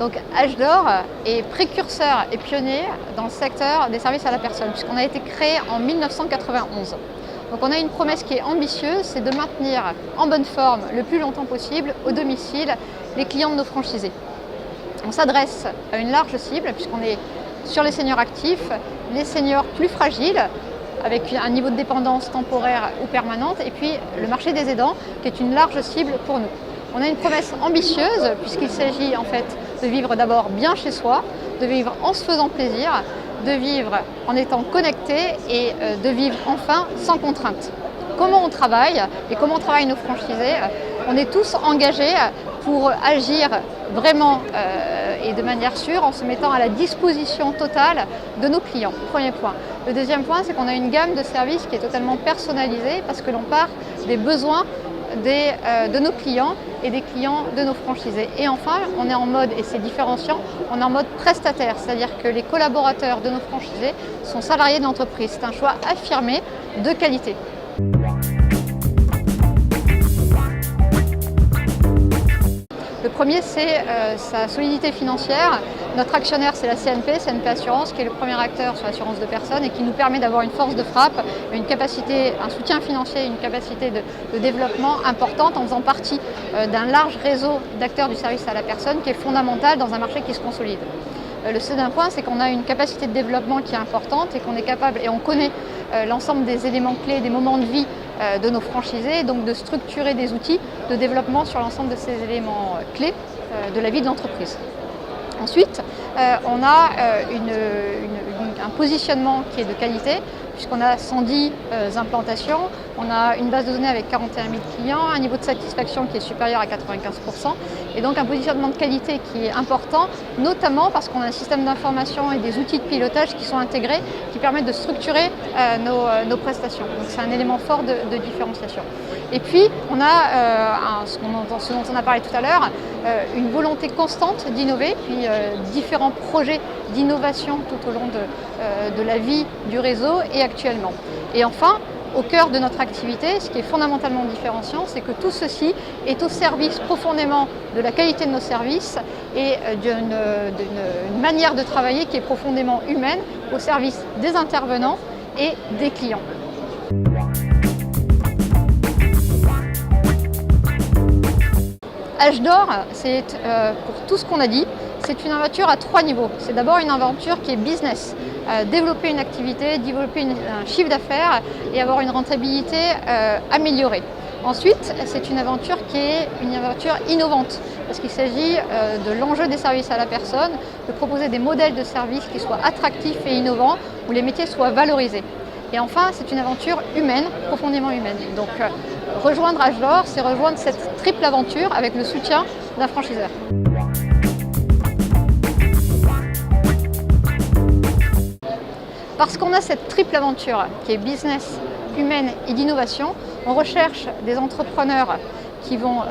Donc H d'Or est précurseur et pionnier dans le secteur des services à la personne, puisqu'on a été créé en 1991. Donc on a une promesse qui est ambitieuse, c'est de maintenir en bonne forme le plus longtemps possible au domicile les clients de nos franchisés. On s'adresse à une large cible, puisqu'on est sur les seniors actifs, les seniors plus fragiles, avec un niveau de dépendance temporaire ou permanente, et puis le marché des aidants, qui est une large cible pour nous. On a une promesse ambitieuse, puisqu'il s'agit en fait de vivre d'abord bien chez soi, de vivre en se faisant plaisir, de vivre en étant connecté et de vivre enfin sans contrainte. Comment on travaille et comment travaillent nos franchisés? On est tous engagés pour agir vraiment et de manière sûre en se mettant à la disposition totale de nos clients. Premier point. Le deuxième point, c'est qu'on a une gamme de services qui est totalement personnalisée parce que l'on part des besoins de nos clients et des clients de nos franchisés. Et enfin, on est en mode, et c'est différenciant, on est en mode prestataire, c'est-à-dire que les collaborateurs de nos franchisés sont salariés de l'entreprise. C'est un choix affirmé de qualité. Le premier, c'est sa solidité financière. Notre actionnaire, c'est la CNP Assurance, qui est le premier acteur sur l'assurance de personnes et qui nous permet d'avoir une force de frappe, une capacité, un soutien financier, une capacité de développement importante en faisant partie d'un large réseau d'acteurs du service à la personne qui est fondamental dans un marché qui se consolide. Le second point, c'est qu'on a une capacité de développement qui est importante et qu'on est capable, et on connaît l'ensemble des éléments clés, des moments de vie de nos franchisés, donc de structurer des outils de développement sur l'ensemble de ces éléments clés de la vie de l'entreprise. Ensuite, on a un positionnement qui est de qualité, puisqu'on a 110 implantations, on a une base de données avec 41 000 clients, un niveau de satisfaction qui est supérieur à 95%, et donc un positionnement de qualité qui est important, notamment parce qu'on a un système d'information et des outils de pilotage qui sont intégrés, qui permettent de structurer nos prestations. Donc c'est un élément fort de différenciation. Et puis, on a, ce dont on a parlé tout à l'heure, une volonté constante d'innover, puis différents projets d'innovation tout au long de la vie du réseau et actuellement. Et enfin, au cœur de notre activité, ce qui est fondamentalement différenciant, c'est que tout ceci est au service profondément de la qualité de nos services et d'une manière de travailler qui est profondément humaine, au service des intervenants et des clients. H d'Or, c'est pour tout ce qu'on a dit, c'est une aventure à 3 niveaux. C'est d'abord une aventure qui est business, développer une activité, développer un chiffre d'affaires et avoir une rentabilité améliorée. Ensuite, c'est une aventure qui est une aventure innovante, parce qu'il s'agit de l'enjeu des services à la personne, de proposer des modèles de services qui soient attractifs et innovants, où les métiers soient valorisés. Et enfin, c'est une aventure humaine, profondément humaine. Donc, rejoindre H d'Or, c'est rejoindre cette triple aventure avec le soutien d'un franchiseur. Parce qu'on a cette triple aventure qui est business, humaine et d'innovation, on recherche des entrepreneurs qui vont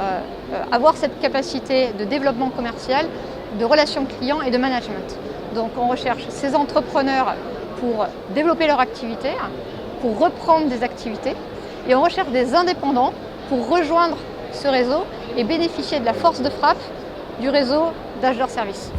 avoir cette capacité de développement commercial, de relations clients et de management. Donc on recherche ces entrepreneurs pour développer leur activité, pour reprendre des activités, et on recherche des indépendants pour rejoindre ce réseau et bénéficier de la force de frappe du réseau d'H d'Or Service.